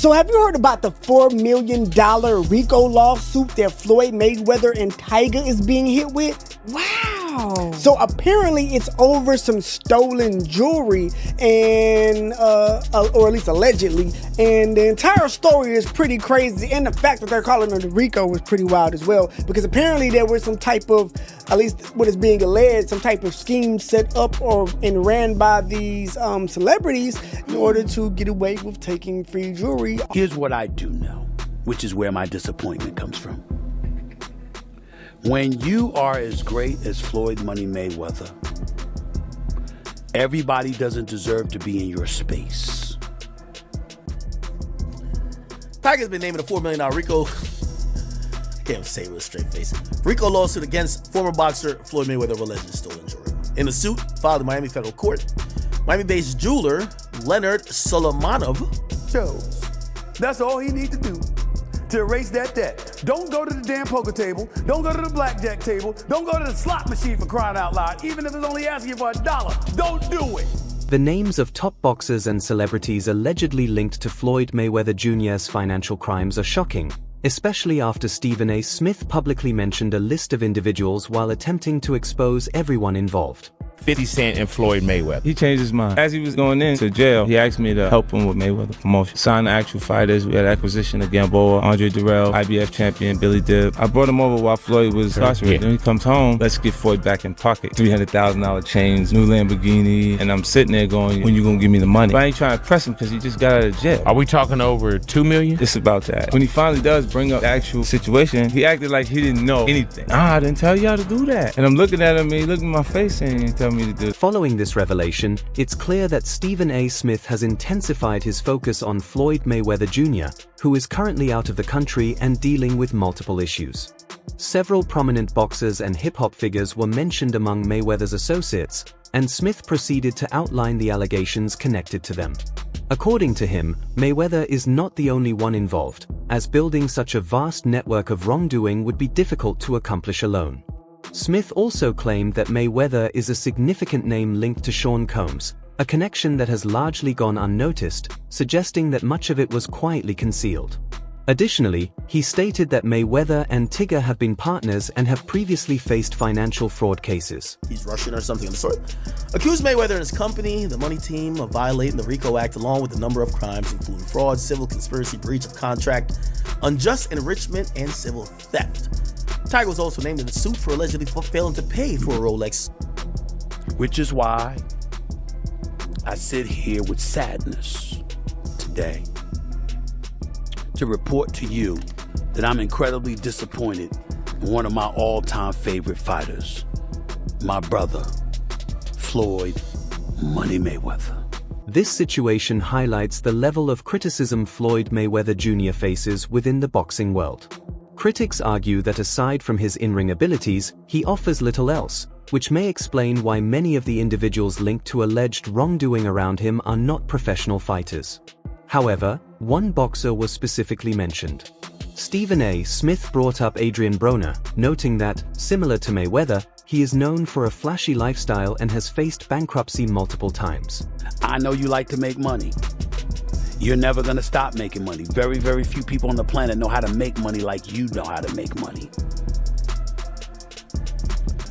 So have you heard about the $4 million RICO lawsuit that Floyd Mayweather and Tiger is being hit with? Wow. So apparently it's over some stolen jewelry and, or at least allegedly, and the entire story is pretty crazy, and the fact that they're calling it RICO was pretty wild as well, because apparently there was some type of, at least what is being alleged, some type of scheme set up and ran by these celebrities in order to get away with taking free jewelry. Here's what I do know, which is where my disappointment comes from. When you are as great as Floyd Money Mayweather, everybody doesn't deserve to be in your space. Tiger's been named a $4 million RICO, I can't even say it with a straight face, RICO lawsuit against former boxer Floyd Mayweather of alleged stolen jewelry. In the suit filed in Miami federal court, Miami-based jeweler Leonard Solomonov chose. That's all he needs to do to erase that debt. Don't go to the damn poker table. Don't go to the blackjack table. Don't go to the slot machine, for crying out loud, even if it's only asking you for $1. Don't do it. The names of top boxers and celebrities allegedly linked to Floyd Mayweather Jr.'s financial crimes are shocking, especially after Stephen A. Smith publicly mentioned a list of individuals while attempting to expose everyone involved. 50 Cent and Floyd Mayweather. He changed his mind. As he was going into jail, he asked me to help him with Mayweather promotion. Signed the actual fighters. We had acquisition of Gamboa, Andre Durrell, IBF champion, Billy Dibb. I brought him over while Floyd was incarcerated. Then he comes home, let's get Floyd back in pocket. $300,000 chains, new Lamborghini, and I'm sitting there going, when you gonna give me the money? But I ain't trying to press him because he just got out of jail. Are we talking over $2 million? It's about that. When he finally does bring up the actual situation, he acted like he didn't know anything. Nah, I didn't tell y'all to do that. And I'm looking at him and he looked in my face and he told me to do it. Following this revelation, it's clear that Stephen A. Smith has intensified his focus on Floyd Mayweather Jr., who is currently out of the country and dealing with multiple issues. Several prominent boxers and hip-hop figures were mentioned among Mayweather's associates, and Smith proceeded to outline the allegations connected to them. According to him, Mayweather is not the only one involved, as building such a vast network of wrongdoing would be difficult to accomplish alone. Smith also claimed that Mayweather is a significant name linked to Sean Combs, a connection that has largely gone unnoticed, suggesting that much of it was quietly concealed. Additionally, he stated that Mayweather and Tiger have been partners and have previously faced financial fraud cases. He's Russian or something of the sort. Accused Mayweather and his company, the Money Team, of violating the RICO Act along with a number of crimes, including fraud, civil conspiracy, breach of contract, unjust enrichment, and civil theft. Tiger was also named in the suit for allegedly failing to pay for a Rolex. Which is why I sit here with sadness today to report to you that I'm incredibly disappointed in one of my all-time favorite fighters, my brother, Floyd Money Mayweather. This situation highlights the level of criticism Floyd Mayweather Jr. faces within the boxing world. Critics argue that aside from his in-ring abilities, he offers little else, which may explain why many of the individuals linked to alleged wrongdoing around him are not professional fighters. However, one boxer was specifically mentioned. Stephen A. Smith brought up Adrien Broner, noting that, similar to Mayweather, he is known for a flashy lifestyle and has faced bankruptcy multiple times. I know you like to make money. You're never gonna stop making money. Very, very few people on the planet know how to make money like you know how to make money.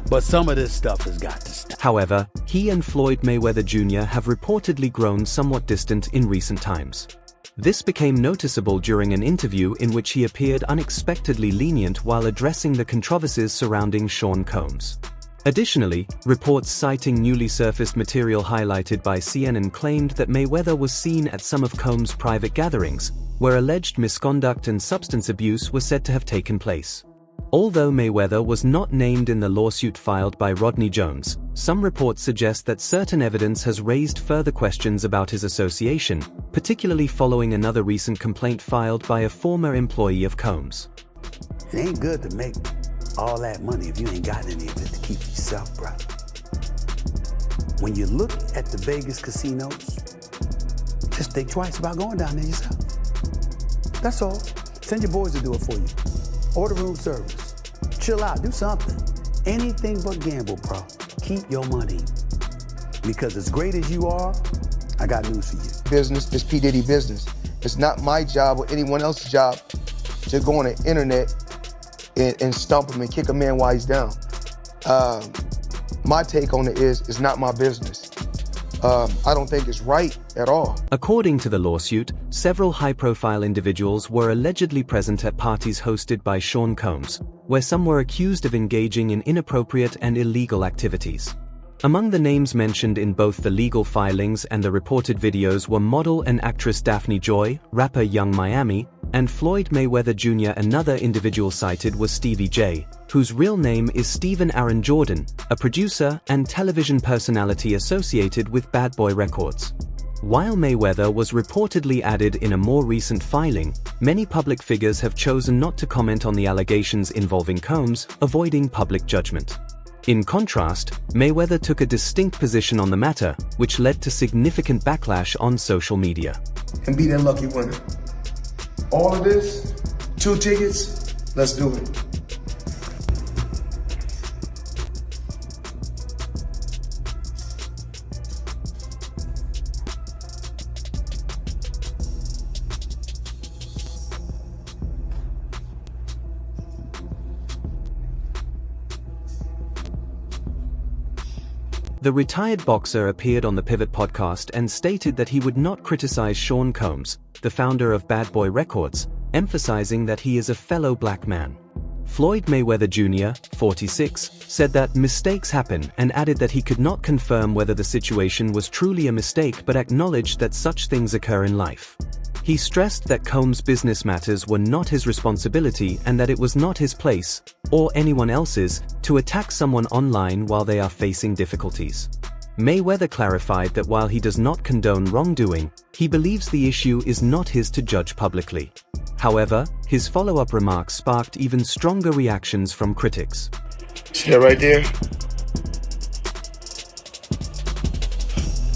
But some of this stuff has got to stop. However, he and Floyd Mayweather Jr. have reportedly grown somewhat distant in recent times. This became noticeable during an interview in which he appeared unexpectedly lenient while addressing the controversies surrounding Sean Combs. Additionally, reports citing newly surfaced material highlighted by CNN claimed that Mayweather was seen at some of Combs' private gatherings, where alleged misconduct and substance abuse were said to have taken place. Although Mayweather was not named in the lawsuit filed by Rodney Jones, some reports suggest that certain evidence has raised further questions about his association, particularly following another recent complaint filed by a former employee of Combs. It ain't good to make all that money if you ain't got any of it to keep yourself, bro. When you look at the Vegas casinos, just think twice about going down there yourself. That's all. Send your boys to do it for you. Order room service. Chill out, do something. Anything but gamble, bro. Keep your money. Because as great as you are, I got news for you. Business is P. Diddy business. It's not my job or anyone else's job to go on the internet and stump him and kick a man while he's down. My take on it is, it's not my business. I don't think it's right at all. According to the lawsuit, several high-profile individuals were allegedly present at parties hosted by Sean Combs, where some were accused of engaging in inappropriate and illegal activities. Among the names mentioned in both the legal filings and the reported videos were model and actress Daphne Joy, rapper Young Miami, and Floyd Mayweather Jr. Another individual cited was Stevie J, whose real name is Stephen Aaron Jordan, a producer and television personality associated with Bad Boy Records. While Mayweather was reportedly added in a more recent filing, many public figures have chosen not to comment on the allegations involving Combs, avoiding public judgment. In contrast, Mayweather took a distinct position on the matter, which led to significant backlash on social media. And be that lucky winner. All of this, 2 tickets, let's do it. The retired boxer appeared on the Pivot podcast and stated that he would not criticize Sean Combs, the founder of Bad Boy Records, emphasizing that he is a fellow black man. Floyd Mayweather Jr., 46, said that mistakes happen and added that he could not confirm whether the situation was truly a mistake but acknowledged that such things occur in life. He stressed that Combs' business matters were not his responsibility and that it was not his place, or anyone else's, to attack someone online while they are facing difficulties. Mayweather clarified that while he does not condone wrongdoing, he believes the issue is not his to judge publicly. However, his follow-up remarks sparked even stronger reactions from critics. See that right there?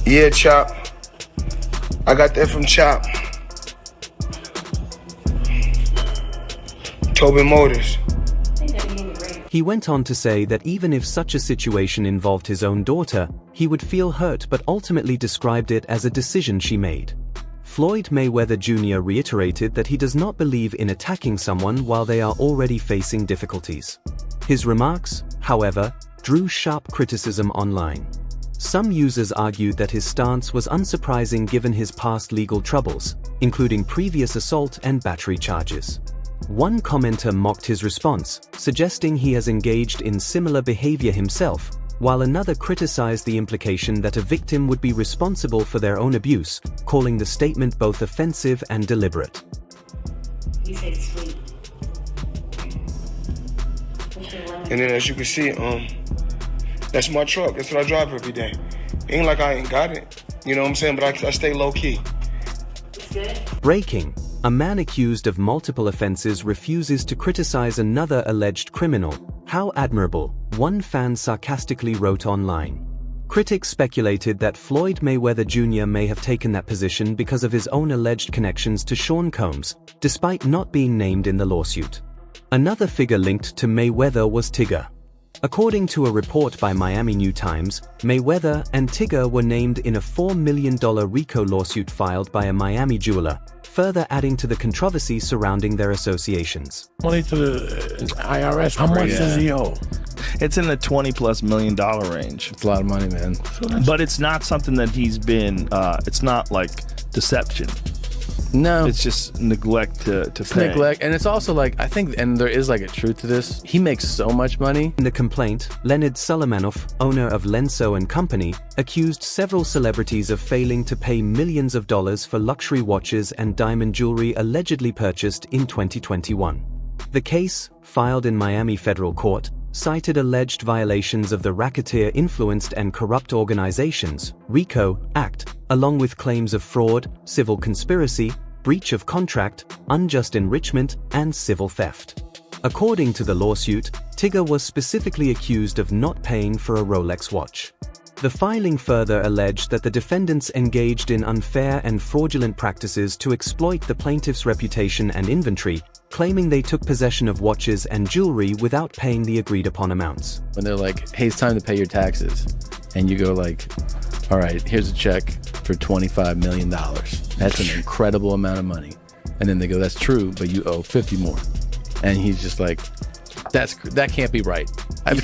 Yeah, Chop. I got that from Chop. Tobin Motors. He went on to say that even if such a situation involved his own daughter, he would feel hurt but ultimately described it as a decision she made. Floyd Mayweather Jr. reiterated that he does not believe in attacking someone while they are already facing difficulties. His remarks, however, drew sharp criticism online. Some users argued that his stance was unsurprising given his past legal troubles, including previous assault and battery charges. One commenter mocked his response, suggesting he has engaged in similar behavior himself, while another criticized the implication that a victim would be responsible for their own abuse, calling the statement both offensive and deliberate. You said sweet. And then as you can see, that's my truck. That's what I drive every day. Ain't like I ain't got it. You know what I'm saying? But I stay low key. It's good. Breaking. A man accused of multiple offenses refuses to criticize another alleged criminal. How admirable, one fan sarcastically wrote online. Critics speculated that Floyd Mayweather Jr. may have taken that position because of his own alleged connections to Sean Combs, despite not being named in the lawsuit. Another figure linked to Mayweather was Tigger. According to a report by Miami New Times, Mayweather and Tigger were named in a $4 million RICO lawsuit filed by a Miami jeweler, further adding to the controversy surrounding their associations. Money to the IRS. How much does he owe? It's in the $20+ million range. It's a lot of money, man. But it's not something that he's been, it's not like deception. No. It's just neglect to pay. Neglect, and it's also like, I think, and there is like a truth to this, he makes so much money. In the complaint, Leonard Solomonov, owner of Lenso & Company, accused several celebrities of failing to pay millions of dollars for luxury watches and diamond jewelry allegedly purchased in 2021. The case, filed in Miami federal court, cited alleged violations of the Racketeer Influenced and Corrupt Organizations (RICO) Act, along with claims of fraud, civil conspiracy, breach of contract, unjust enrichment, and civil theft. According to the lawsuit, Tigger was specifically accused of not paying for a Rolex watch. The filing further alleged that the defendants engaged in unfair and fraudulent practices to exploit the plaintiff's reputation and inventory, claiming they took possession of watches and jewelry without paying the agreed-upon amounts. When they're like, hey, it's time to pay your taxes, and you go like, all right, here's a check, for $25 million. That's an incredible amount of money. And then they go, that's true, but you owe 50 more. And he's just like, that can't be right. I've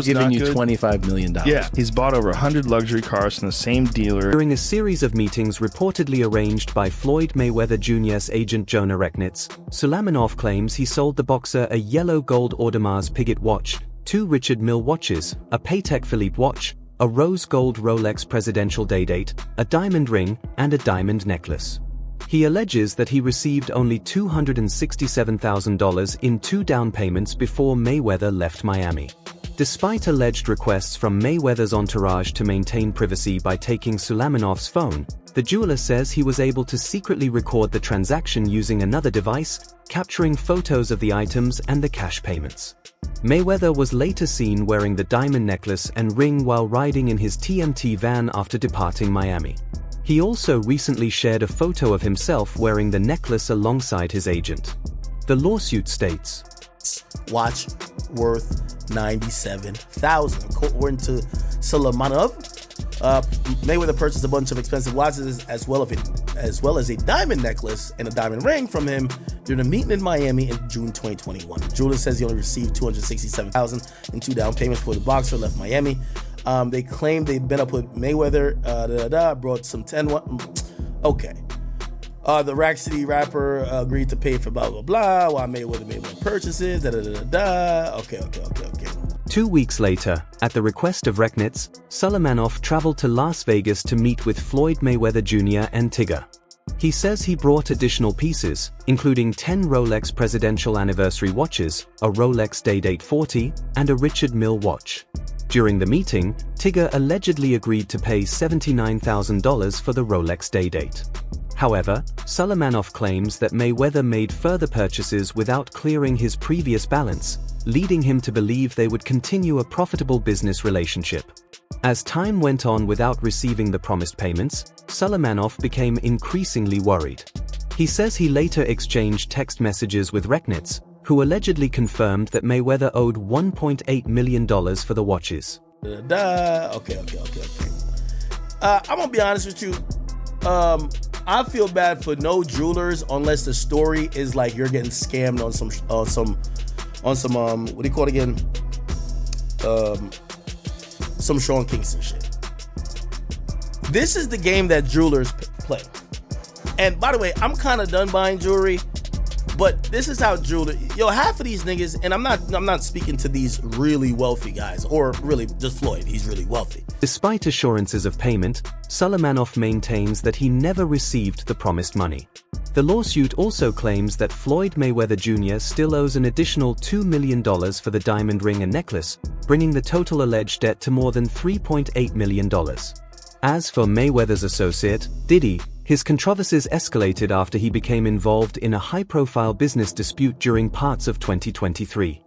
given you $25 million. Yeah, he's bought over 100 luxury cars from the same dealer. During a series of meetings reportedly arranged by Floyd Mayweather Jr.'s agent Jonah Rechnitz, Sulaimanoff claims he sold the boxer a yellow gold Audemars Piguet watch, 2 Richard Mille watches, a Patek Philippe watch, a rose gold Rolex Presidential Day Date, a diamond ring, and a diamond necklace. He alleges that he received only $267,000 in 2 down payments before Mayweather left Miami. Despite alleged requests from Mayweather's entourage to maintain privacy by taking Sulaimanoff's phone, the jeweler says he was able to secretly record the transaction using another device, capturing photos of the items and the cash payments. Mayweather was later seen wearing the diamond necklace and ring while riding in his TMT van after departing Miami. He also recently shared a photo of himself wearing the necklace alongside his agent. The lawsuit states, watch worth $97,000. According to Sulaimanoff, Mayweather purchased a bunch of expensive watches as well as a diamond necklace and a diamond ring from him during a meeting in Miami in June 2021. The jeweler says he only received $267,000 in 2 down payments before the boxer left Miami. They claim they'd been up with Mayweather, brought some 10. Okay. The Rack City rapper agreed to pay for blah, blah, blah, while Mayweather made more purchases, Okay. 2 weeks later, at the request of Rechnitz, Sulaimanoff traveled to Las Vegas to meet with Floyd Mayweather Jr. and Tigger. He says he brought additional pieces, including 10 Rolex Presidential Anniversary watches, a Rolex Day Date 40, and a Richard Mille watch. During the meeting, Tigger allegedly agreed to pay $79,000 for the Rolex Day Date. However, Sulaimanoff claims that Mayweather made further purchases without clearing his previous balance, leading him to believe they would continue a profitable business relationship. As time went on without receiving the promised payments, Sulaimanoff became increasingly worried. He says he later exchanged text messages with Rechnitz, who allegedly confirmed that Mayweather owed $1.8 million for the watches. Okay. I'm gonna be honest with you. I feel bad for no jewelers unless the story is like you're getting scammed on some what do you call it again? Some Sean Kingston shit. This is the game that jewelers play. And by the way, I'm kind of done buying jewelry, but this is how half of these niggas, and I'm not speaking to these really wealthy guys, or really just Floyd, he's really wealthy. Despite assurances of payment, Sulaimanoff maintains that he never received the promised money. The lawsuit also claims that Floyd Mayweather Jr. still owes an additional $2 million for the diamond ring and necklace, bringing the total alleged debt to more than $3.8 million. As for Mayweather's associate, Diddy, his controversies escalated after he became involved in a high-profile business dispute during parts of 2023.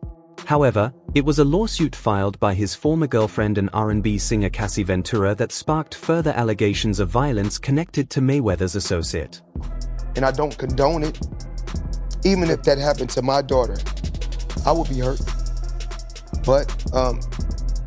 However, it was a lawsuit filed by his former girlfriend and R&B singer Cassie Ventura that sparked further allegations of violence connected to Mayweather's associate. And I don't condone it. Even if that happened to my daughter, I would be hurt. But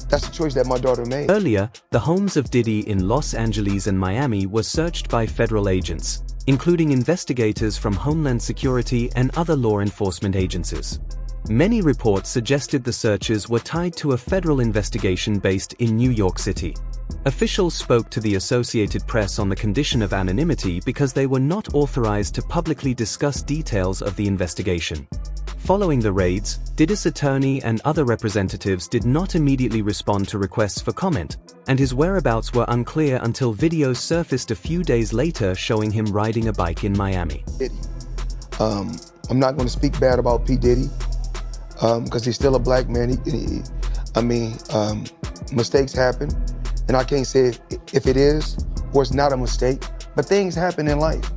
that's the choice that my daughter made. Earlier, the homes of Diddy in Los Angeles and Miami were searched by federal agents, including investigators from Homeland Security and other law enforcement agencies. Many reports suggested the searches were tied to a federal investigation based in New York City. Officials spoke to the Associated Press on the condition of anonymity because they were not authorized to publicly discuss details of the investigation. Following the raids, Diddy's attorney and other representatives did not immediately respond to requests for comment, and his whereabouts were unclear until videos surfaced a few days later showing him riding a bike in Miami. I'm not going to speak bad about P. Diddy, because he's still a black man. Mistakes happen, and I can't say if it is or it's not a mistake, but things happen in life.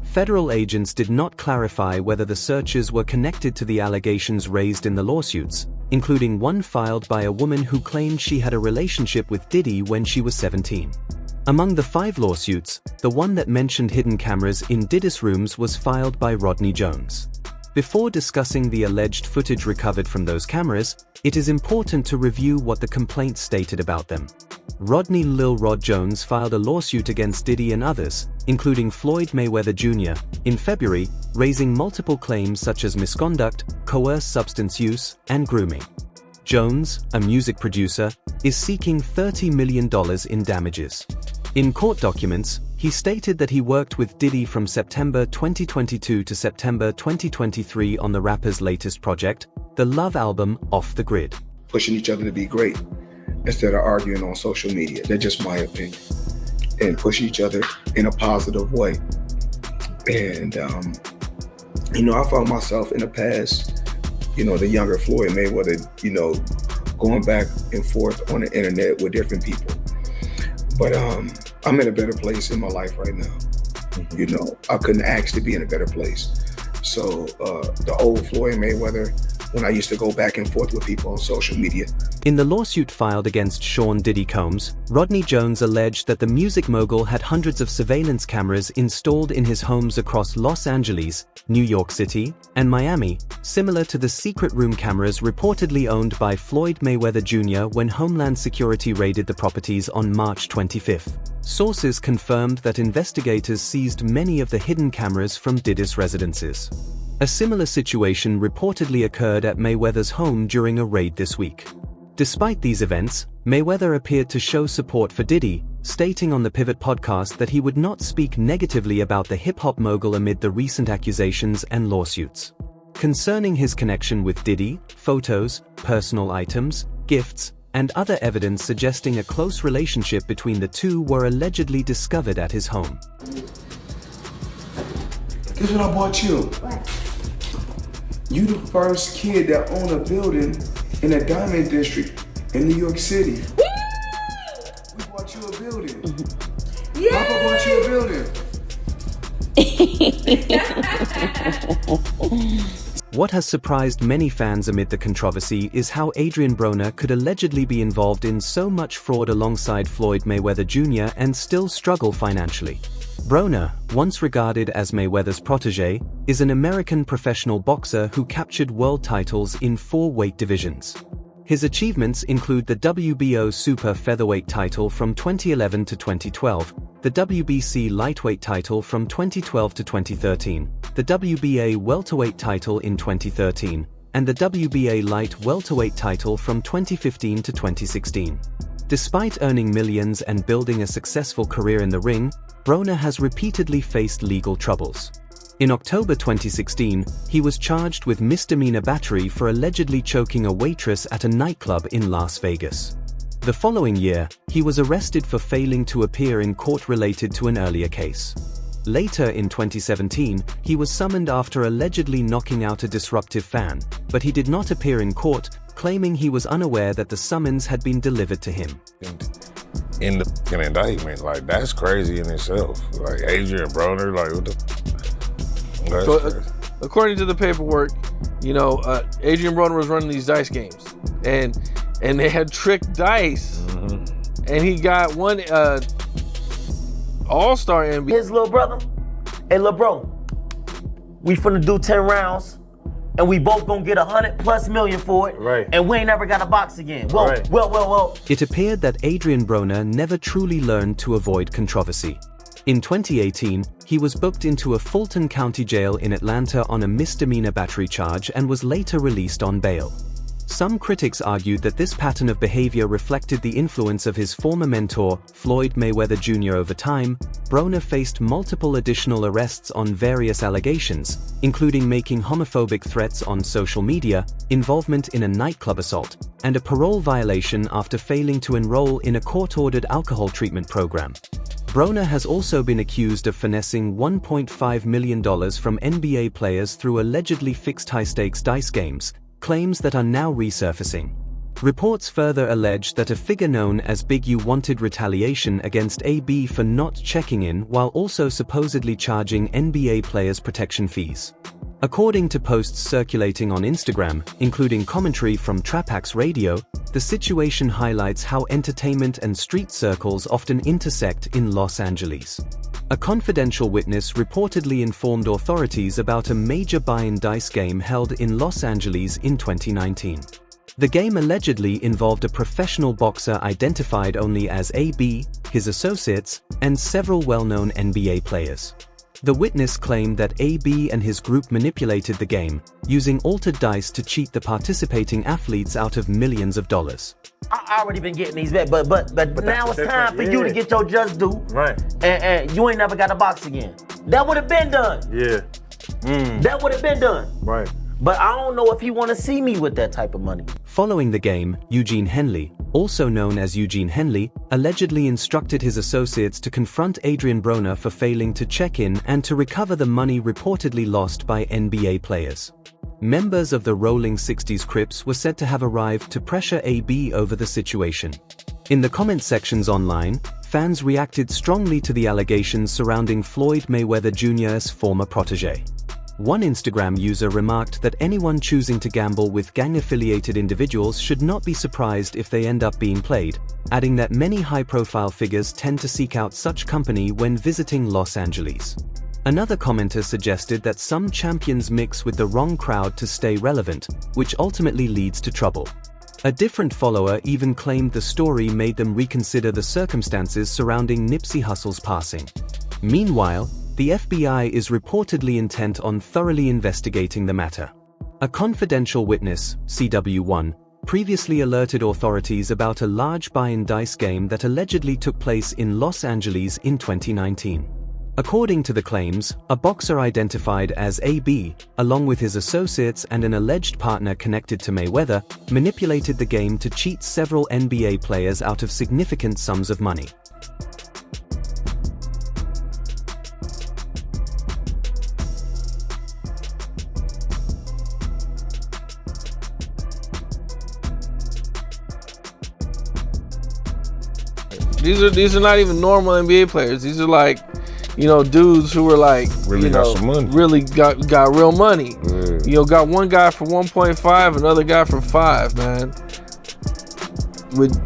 Federal agents did not clarify whether the searches were connected to the allegations raised in the lawsuits, including one filed by a woman who claimed she had a relationship with Diddy when she was 17. Among the 5 lawsuits, the one that mentioned hidden cameras in Diddy's rooms was filed by Rodney Jones. Before discussing the alleged footage recovered from those cameras, it is important to review what the complaint stated about them. Rodney Lil Rod Jones filed a lawsuit against Diddy and others, including Floyd Mayweather Jr., in February, raising multiple claims such as misconduct, coerced substance use, and grooming. Jones, a music producer, is seeking $30 million in damages. In court documents, he stated that he worked with Diddy from September 2022 to September 2023 on the rapper's latest project, the Love album Off the Grid. Pushing each other to be great instead of arguing on social media. That's just my opinion. And push each other in a positive way. And, I found myself in the past, the younger Floyd Mayweather, going back and forth on the internet with different people. But I'm in a better place in my life right now. I couldn't ask to be in a better place. So the old Floyd Mayweather, when I used to go back and forth with people on social media. In the lawsuit filed against Sean Diddy Combs, Rodney Jones alleged that the music mogul had hundreds of surveillance cameras installed in his homes across Los Angeles, New York City, and Miami, similar to the secret room cameras reportedly owned by Floyd Mayweather Jr. when Homeland Security raided the properties on March 25. Sources confirmed that investigators seized many of the hidden cameras from Diddy's residences. A similar situation reportedly occurred at Mayweather's home during a raid this week. Despite these events, Mayweather appeared to show support for Diddy, stating on the Pivot podcast that he would not speak negatively about the hip-hop mogul amid the recent accusations and lawsuits. Concerning his connection with Diddy, photos, personal items, gifts, and other evidence suggesting a close relationship between the two were allegedly discovered at his home. Guess what I bought you? What? You the first kid that owned a building in the Diamond District in New York City. We bought you a building. Papa bought you a building. What has surprised many fans amid the controversy is how Adrien Broner could allegedly be involved in so much fraud alongside Floyd Mayweather Jr. and still struggle financially. Broner, once regarded as Mayweather's protege, is an American professional boxer who captured world titles in 4 weight divisions. His achievements include the WBO Super Featherweight title from 2011 to 2012, the WBC Lightweight title from 2012 to 2013, the WBA Welterweight title in 2013, and the WBA Light Welterweight title from 2015 to 2016. Despite earning millions and building a successful career in the ring, Broner has repeatedly faced legal troubles. In October 2016, he was charged with misdemeanor battery for allegedly choking a waitress at a nightclub in Las Vegas. The following year, he was arrested for failing to appear in court related to an earlier case. Later in 2017, he was summoned after allegedly knocking out a disruptive fan, but he did not appear in court, claiming he was unaware that the summons had been delivered to him. In the indictment, that's crazy in itself. Adrien Broner, what the... So, according to the paperwork, Adrien Broner was running these dice games, and they had tricked dice, and he got one all-star NBA. His little brother, hey, little bro, we finna do 10 rounds, and we both gonna get $100+ million for it, right? And we ain't never got a box again. Well, right. well. It appeared that Adrien Broner never truly learned to avoid controversy. In 2018, he was booked into a Fulton County jail in Atlanta on a misdemeanor battery charge and was later released on bail. Some critics argued that this pattern of behavior reflected the influence of his former mentor, Floyd Mayweather Jr. Over time, Broner faced multiple additional arrests on various allegations, including making homophobic threats on social media, involvement in a nightclub assault, and a parole violation after failing to enroll in a court-ordered alcohol treatment program. Broner has also been accused of finessing $1.5 million from NBA players through allegedly fixed high-stakes dice games, claims that are now resurfacing. Reports further allege that a figure known as Big U wanted retaliation against AB for not checking in while also supposedly charging NBA players protection fees. According to posts circulating on Instagram, including commentary from Trapax Radio, the situation highlights how entertainment and street circles often intersect in Los Angeles. A confidential witness reportedly informed authorities about a major buy-in dice game held in Los Angeles in 2019. The game allegedly involved a professional boxer identified only as AB, his associates, and several well-known NBA players. The witness claimed that AB and his group manipulated the game, using altered dice to cheat the participating athletes out of millions of dollars. I already been getting these bets, but now it's time for you to get your just due. Right. And you ain't never got to box again. That would have been done. Yeah. That would have been done. Right. But I don't know if he want to see me with that type of money. Following the game, Eugene Henley, also known as Eugene Henley, allegedly instructed his associates to confront Adrien Broner for failing to check in and to recover the money reportedly lost by NBA players. Members of the Rolling 60s Crips were said to have arrived to pressure AB over the situation. In the comment sections online, fans reacted strongly to the allegations surrounding Floyd Mayweather Jr.'s former protege. One Instagram user remarked that anyone choosing to gamble with gang-affiliated individuals should not be surprised if they end up being played, adding that many high-profile figures tend to seek out such company when visiting Los Angeles. Another commenter suggested that some champions mix with the wrong crowd to stay relevant, which ultimately leads to trouble. A different follower even claimed the story made them reconsider the circumstances surrounding Nipsey Hussle's passing. Meanwhile, the FBI is reportedly intent on thoroughly investigating the matter. A confidential witness, CW1, previously alerted authorities about a large buy-in dice game that allegedly took place in Los Angeles in 2019. According to the claims, a boxer identified as AB, along with his associates and an alleged partner connected to Mayweather, manipulated the game to cheat several NBA players out of significant sums of money. These are not even normal NBA players. These are like, dudes who were like, really got some money. Really got real money. Yeah. Got one guy for 1.5, another guy for 5, man. With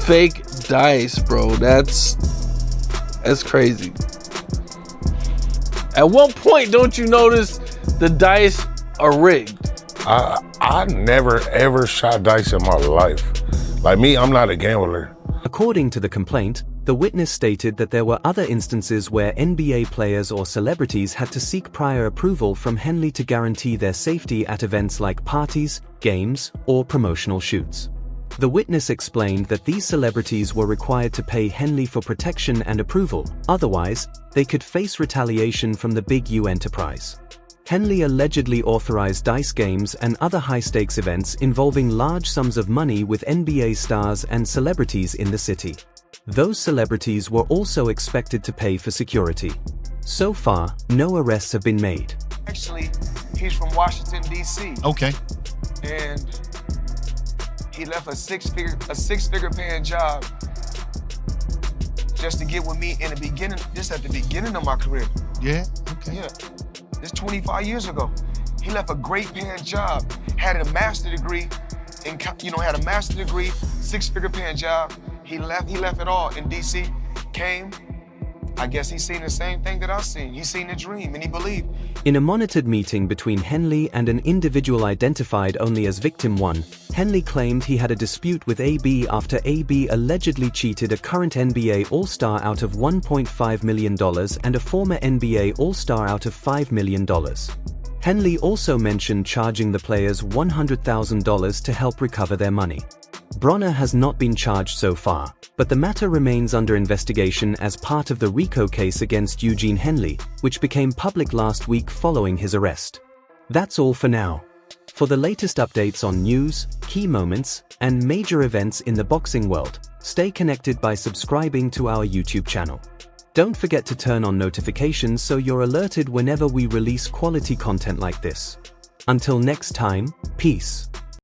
fake dice, bro. That's crazy. At one point, don't you notice the dice are rigged? I never ever shot dice in my life. Like me, I'm not a gambler. According to the complaint, the witness stated that there were other instances where NBA players or celebrities had to seek prior approval from Henley to guarantee their safety at events like parties, games, or promotional shoots. The witness explained that these celebrities were required to pay Henley for protection and approval, otherwise, they could face retaliation from the Big U enterprise. Henley allegedly authorized dice games and other high-stakes events involving large sums of money with NBA stars and celebrities in the city. Those celebrities were also expected to pay for security. So far, no arrests have been made. Actually, he's from Washington, D.C. Okay. And he left a six-figure paying job just to get with me in the beginning, just at the beginning of my career. Yeah, okay. Yeah. This 25 years ago. He left a great paying job, had a master's degree, had a master's degree, six-figure paying job. He left it all in DC, came. I guess he's seen the same thing that I've seen. He's seen the dream and he believed. In a monitored meeting between Henley and an individual identified only as Victim 1, Henley claimed he had a dispute with AB after AB allegedly cheated a current NBA All-Star out of $1.5 million and a former NBA All-Star out of $5 million. Henley also mentioned charging the players $100,000 to help recover their money. Broner has not been charged so far, but the matter remains under investigation as part of the RICO case against Eugene Henley, which became public last week following his arrest. That's all for now. For the latest updates on news, key moments, and major events in the boxing world, stay connected by subscribing to our YouTube channel. Don't forget to turn on notifications so you're alerted whenever we release quality content like this. Until next time, peace.